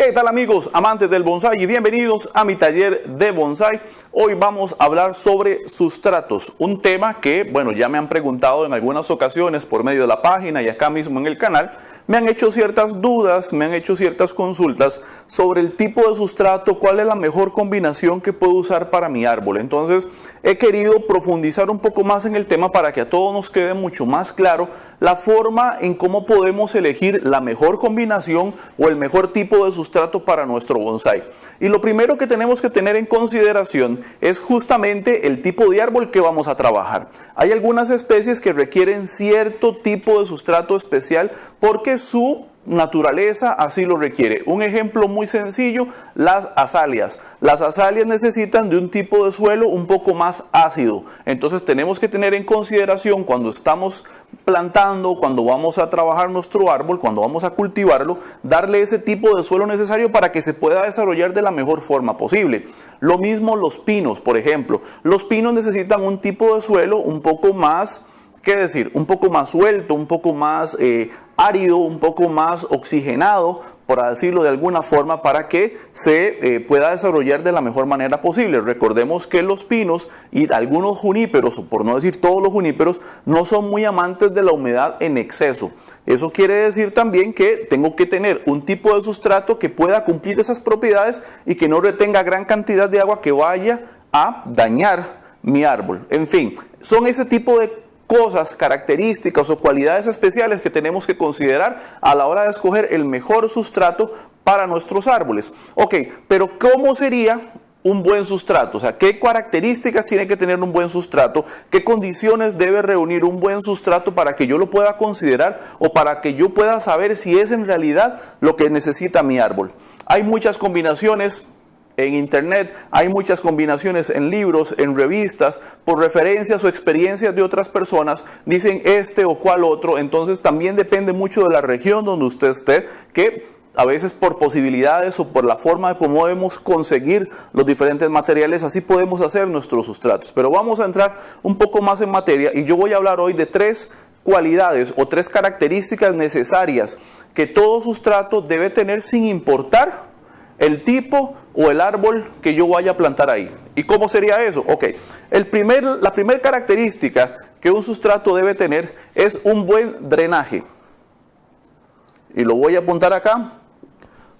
¿Qué tal amigos amantes del bonsái? Y bienvenidos a mi taller de bonsái. Hoy vamos a hablar sobre sustratos, un tema que, bueno, ya me han preguntado en algunas ocasiones por medio de la página y acá mismo en el canal. Me han hecho ciertas dudas, me han hecho ciertas consultas sobre el tipo de sustrato, cuál es la mejor combinación que puedo usar para mi árbol. Entonces he querido profundizar un poco más en el tema para que a todos nos quede mucho más claro la forma en cómo podemos elegir la mejor combinación o el mejor tipo de sustrato para nuestro bonsái. Y lo primero que tenemos que tener en consideración es justamente el tipo de árbol que vamos a trabajar. Hay algunas especies que requieren cierto tipo de sustrato especial porque su naturaleza así lo requiere. Un ejemplo muy sencillo, las azaleas. Las azaleas necesitan de un tipo de suelo un poco más ácido. Entonces tenemos que tener en consideración cuando estamos plantando, cuando vamos a trabajar nuestro árbol, cuando vamos a cultivarlo, darle ese tipo de suelo necesario para que se pueda desarrollar de la mejor forma posible. Lo mismo los pinos, por ejemplo. Los pinos necesitan un tipo de suelo un poco más, un poco más suelto, un poco más árido, un poco más oxigenado, por decirlo de alguna forma, para que se pueda desarrollar de la mejor manera posible. Recordemos que los pinos y algunos juníperos, o por no decir todos los juníperos, no son muy amantes de la humedad en exceso. Eso quiere decir también que tengo que tener un tipo de sustrato que pueda cumplir esas propiedades y que no retenga gran cantidad de agua que vaya a dañar mi árbol. En fin, son ese tipo de cosas, características o cualidades especiales que tenemos que considerar a la hora de escoger el mejor sustrato para nuestros árboles. Ok, pero ¿cómo sería un buen sustrato? O sea, ¿qué características tiene que tener un buen sustrato? ¿Qué condiciones debe reunir un buen sustrato para que yo lo pueda considerar o para que yo pueda saber si es en realidad lo que necesita mi árbol? Hay muchas combinaciones en internet, hay muchas combinaciones en libros, en revistas, por referencias o experiencias de otras personas, dicen este o cual otro. Entonces también depende mucho de la región donde usted esté, que a veces por posibilidades o por la forma de cómo debemos conseguir los diferentes materiales, así podemos hacer nuestros sustratos. Pero vamos a entrar un poco más en materia y yo voy a hablar hoy de tres cualidades o tres características necesarias que todo sustrato debe tener sin importar el tipo o el árbol que yo vaya a plantar ahí. ¿Y cómo sería eso? Ok, la primera característica que un sustrato debe tener es un buen drenaje. Y lo voy a apuntar acá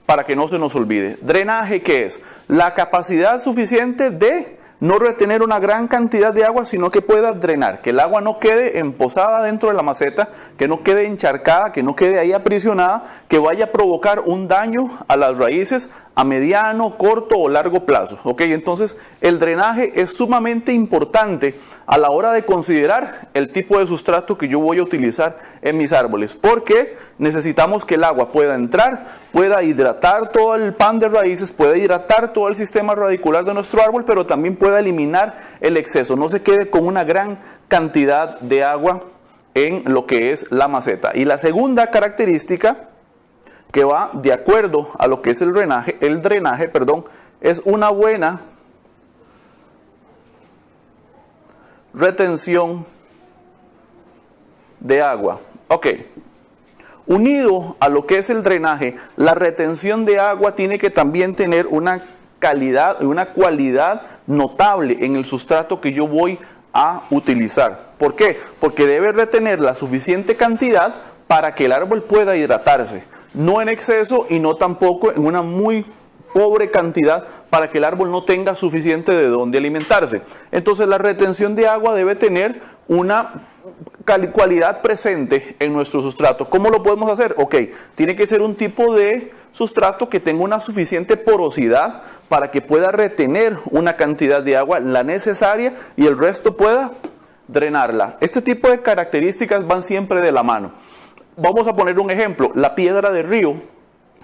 para que no se nos olvide. ¿Drenaje qué es? La capacidad suficiente de no retener una gran cantidad de agua, sino que pueda drenar, que el agua no quede emposada dentro de la maceta, que no quede encharcada, que no quede ahí aprisionada, que vaya a provocar un daño a las raíces a mediano, corto o largo plazo. ¿Ok? Entonces el drenaje es sumamente importante a la hora de considerar el tipo de sustrato que yo voy a utilizar en mis árboles, porque necesitamos que el agua pueda entrar, pueda hidratar todo el pan de raíces, pueda hidratar todo el sistema radicular de nuestro árbol, pero también pueda eliminar el exceso, no se quede con una gran cantidad de agua en lo que es la maceta. Y la segunda característica que va de acuerdo a lo que es el drenaje, es una buena retención de agua. Ok, unido a lo que es el drenaje, la retención de agua tiene que también tener una calidad, una cualidad notable en el sustrato que yo voy a utilizar. ¿Por qué? Porque debe retener la suficiente cantidad para que el árbol pueda hidratarse, no en exceso y no tampoco en una muy pobre cantidad para que el árbol no tenga suficiente de dónde alimentarse. Entonces la retención de agua debe tener una cualidad presente en nuestro sustrato. ¿Cómo lo podemos hacer? Ok, tiene que ser un tipo de sustrato que tenga una suficiente porosidad para que pueda retener una cantidad de agua, la necesaria, y el resto pueda drenarla. Este tipo de características van siempre de la mano. Vamos a poner un ejemplo. La piedra de río,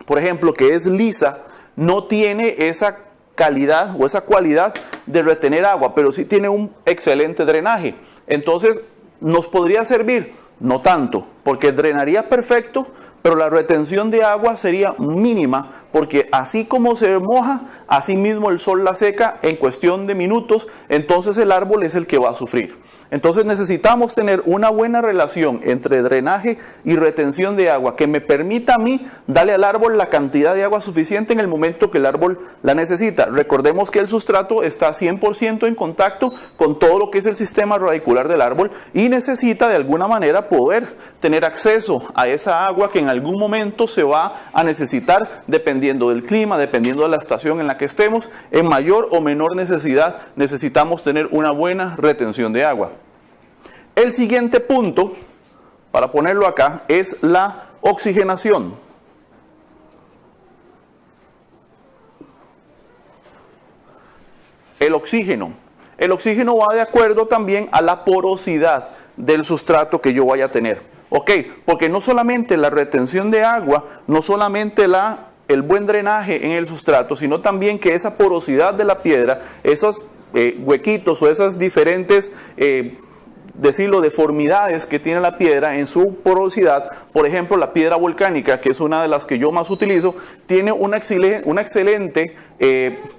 por ejemplo, que es lisa, no tiene esa calidad o esa cualidad de retener agua, pero sí tiene un excelente drenaje. Entonces, ¿nos podría servir? No tanto. porque drenaría perfecto, pero la retención de agua sería mínima, porque así como se moja, así mismo el sol la seca en cuestión de minutos, entonces el árbol es el que va a sufrir. Entonces necesitamos tener una buena relación entre drenaje y retención de agua que me permita a mí darle al árbol la cantidad de agua suficiente en el momento que el árbol la necesita. Recordemos que el sustrato está 100% en contacto con todo lo que es el sistema radicular del árbol y necesita de alguna manera poder tener acceso a esa agua que en algún momento se va a necesitar dependiendo del clima, dependiendo de la estación en la que estemos. En mayor o menor necesidad necesitamos tener una buena retención de agua. El siguiente punto, para ponerlo acá, es la oxigenación. El oxígeno. El oxígeno va de acuerdo también a la porosidad del sustrato que yo vaya a tener. ¿Ok? Porque no solamente la retención de agua, no solamente el buen drenaje en el sustrato, sino también que esa porosidad de la piedra, esos huequitos o esas diferentes deformidades que tiene la piedra en su porosidad. Por ejemplo, la piedra volcánica, que es una de las que yo más utilizo, tiene una excelente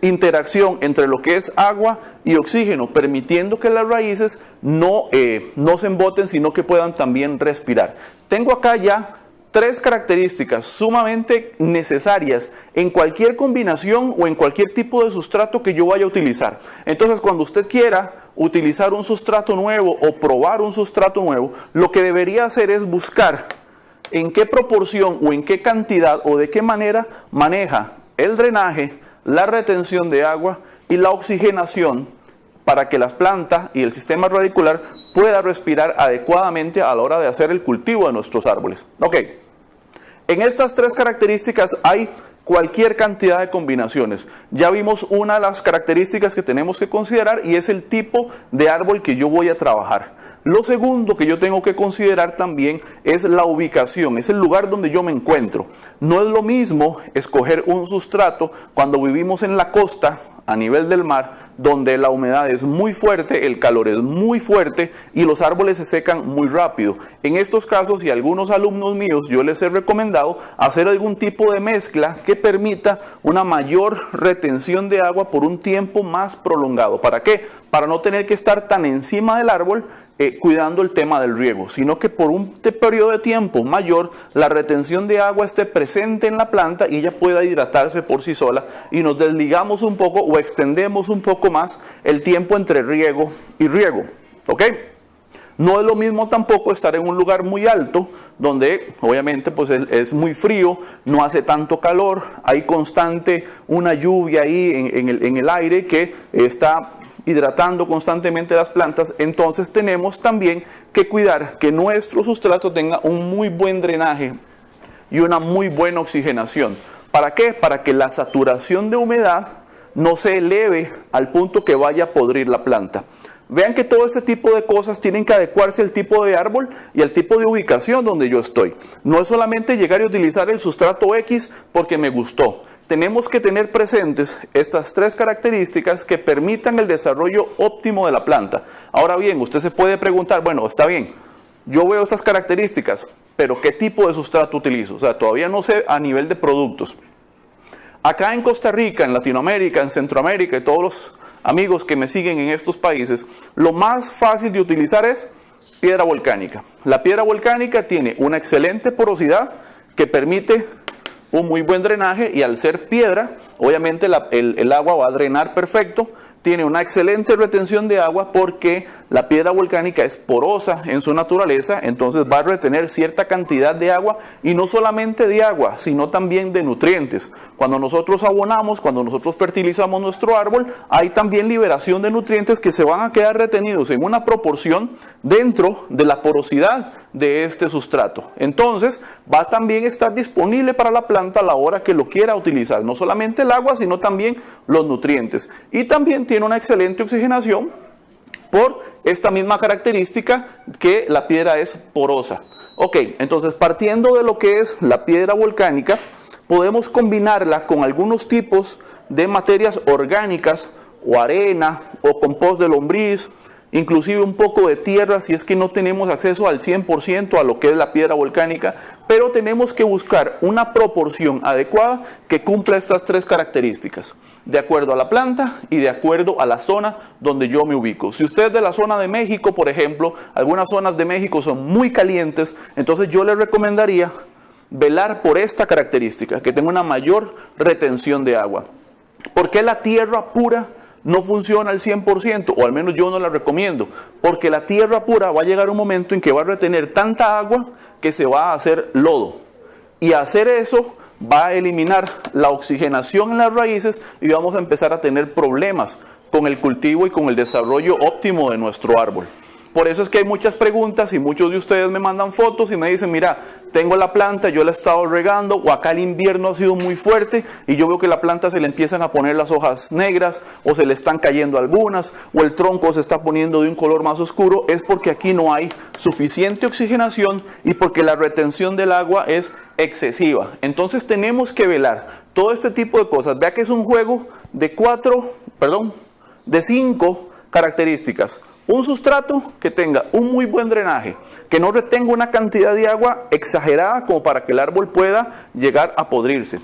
interacción entre lo que es agua y oxígeno, permitiendo que las raíces no se emboten, sino que puedan también respirar. Tengo acá ya 3 características sumamente necesarias en cualquier combinación o en cualquier tipo de sustrato que yo vaya a utilizar. Entonces, cuando usted quiera utilizar un sustrato nuevo o probar un sustrato nuevo, lo que debería hacer es buscar en qué proporción o en qué cantidad o de qué manera maneja el drenaje, la retención de agua y la oxigenación para que las plantas y el sistema radicular pueda respirar adecuadamente a la hora de hacer el cultivo de nuestros árboles. Ok, en estas 3 características hay cualquier cantidad de combinaciones. Ya vimos una de las características que tenemos que considerar y es el tipo de árbol que yo voy a trabajar. Lo segundo que yo tengo que considerar también es la ubicación, es el lugar donde yo me encuentro. No es lo mismo escoger un sustrato cuando vivimos en la costa, a nivel del mar, donde la humedad es muy fuerte, el calor es muy fuerte y los árboles se secan muy rápido. En estos casos, y a algunos alumnos míos, yo les he recomendado hacer algún tipo de mezcla que permita una mayor retención de agua por un tiempo más prolongado. ¿Para qué? Para no tener que estar tan encima del árbol cuidando el tema del riego, sino que por un periodo de tiempo mayor la retención de agua esté presente en la planta y ella pueda hidratarse por sí sola y nos desligamos un poco o extendemos un poco más el tiempo entre riego y riego. ¿Ok? No es lo mismo tampoco estar en un lugar muy alto, donde obviamente pues es muy frío, no hace tanto calor, hay constante una lluvia ahí en el aire que está hidratando constantemente las plantas. Entonces tenemos también que cuidar que nuestro sustrato tenga un muy buen drenaje y una muy buena oxigenación. ¿Para qué? Para que la saturación de humedad no se eleve al punto que vaya a podrir la planta. Vean que todo este tipo de cosas tienen que adecuarse al tipo de árbol y al tipo de ubicación donde yo estoy. No es solamente llegar y utilizar el sustrato X porque me gustó. Tenemos que tener presentes estas 3 características que permitan el desarrollo óptimo de la planta. Ahora bien, usted se puede preguntar, bueno, está bien, yo veo estas características, pero ¿qué tipo de sustrato utilizo? O sea, todavía no sé a nivel de productos. Acá en Costa Rica, en Latinoamérica, en Centroamérica y todos los amigos que me siguen en estos países, lo más fácil de utilizar es piedra volcánica. La piedra volcánica tiene una excelente porosidad que permite un muy buen drenaje y al ser piedra, obviamente el agua va a drenar perfecto. Tiene una excelente retención de agua porque la piedra volcánica es porosa en su naturaleza, entonces va a retener cierta cantidad de agua y no solamente de agua, sino también de nutrientes. Cuando nosotros abonamos, cuando nosotros fertilizamos nuestro árbol, hay también liberación de nutrientes que se van a quedar retenidos en una proporción dentro de la porosidad de este sustrato. Entonces va a también estar disponible para la planta a la hora que lo quiera utilizar, no solamente el agua, sino también los nutrientes. Y también tiene una excelente oxigenación por esta misma característica que la piedra es porosa. Ok, entonces partiendo de lo que es la piedra volcánica, podemos combinarla con algunos tipos de materias orgánicas o arena o compost de lombriz, inclusive un poco de tierra si es que no tenemos acceso al 100% a lo que es la piedra volcánica, pero tenemos que buscar una proporción adecuada que cumpla estas tres características, de acuerdo a la planta y de acuerdo a la zona donde yo me ubico. Si usted es de la zona de México, por ejemplo, algunas zonas de México son muy calientes, entonces yo le recomendaría velar por esta característica, que tenga una mayor retención de agua. ¿Por qué la tierra pura no funciona al 100%? O al menos yo no la recomiendo. Porque la tierra pura va a llegar un momento en que va a retener tanta agua que se va a hacer lodo. Y hacer eso va a eliminar la oxigenación en las raíces y vamos a empezar a tener problemas con el cultivo y con el desarrollo óptimo de nuestro árbol. Por eso es que hay muchas preguntas y muchos de ustedes me mandan fotos y me dicen, mira, tengo la planta, yo la he estado regando, o acá el invierno ha sido muy fuerte y yo veo que la planta se le empiezan a poner las hojas negras, o se le están cayendo algunas, o el tronco se está poniendo de un color más oscuro. Es porque aquí no hay suficiente oxigenación y porque la retención del agua es excesiva. Entonces tenemos que velar todo este tipo de cosas. Vea que es un juego de 5 características. Un sustrato que tenga un muy buen drenaje, que no retenga una cantidad de agua exagerada como para que el árbol pueda llegar a podrirse.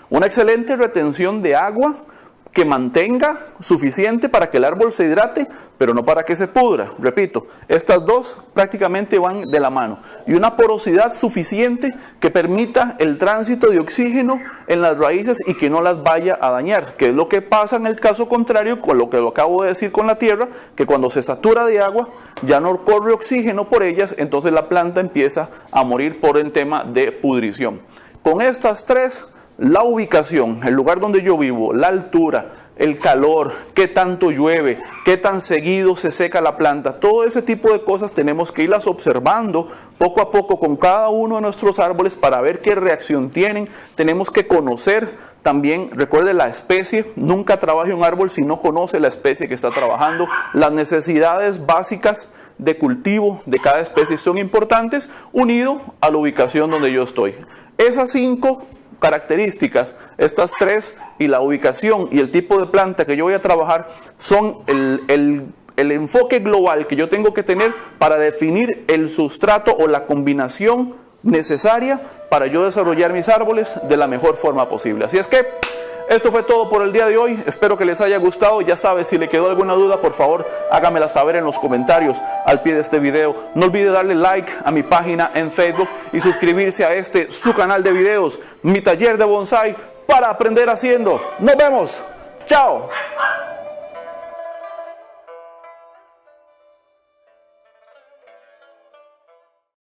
Una excelente retención de agua que mantenga suficiente para que el árbol se hidrate, pero no para que se pudra. Repito, estas dos prácticamente van de la mano. Y una porosidad suficiente que permita el tránsito de oxígeno en las raíces y que no las vaya a dañar, que es lo que pasa en el caso contrario con lo que lo acabo de decir con la tierra, que cuando se satura de agua ya no corre oxígeno por ellas, entonces la planta empieza a morir por el tema de pudrición. Con estas tres, la ubicación, el lugar donde yo vivo, la altura, el calor, qué tanto llueve, qué tan seguido se seca la planta, todo ese tipo de cosas tenemos que irlas observando poco a poco con cada uno de nuestros árboles para ver qué reacción tienen. Tenemos que conocer también, recuerde la especie, nunca trabaje un árbol si no conoce la especie que está trabajando. Las necesidades básicas de cultivo de cada especie son importantes, unido a la ubicación donde yo estoy. Esas 5 características, estas 3 y la ubicación y el tipo de planta que yo voy a trabajar son el enfoque global que yo tengo que tener para definir el sustrato o la combinación necesaria para yo desarrollar mis árboles de la mejor forma posible. Así es que esto fue todo por el día de hoy. Espero que les haya gustado. Ya sabes, si le quedó alguna duda, por favor, hágamela saber en los comentarios al pie de este video. No olvide darle like a mi página en Facebook y suscribirse a su canal de videos, Mi Taller de Bonsai, para aprender haciendo. ¡Nos vemos! ¡Chao!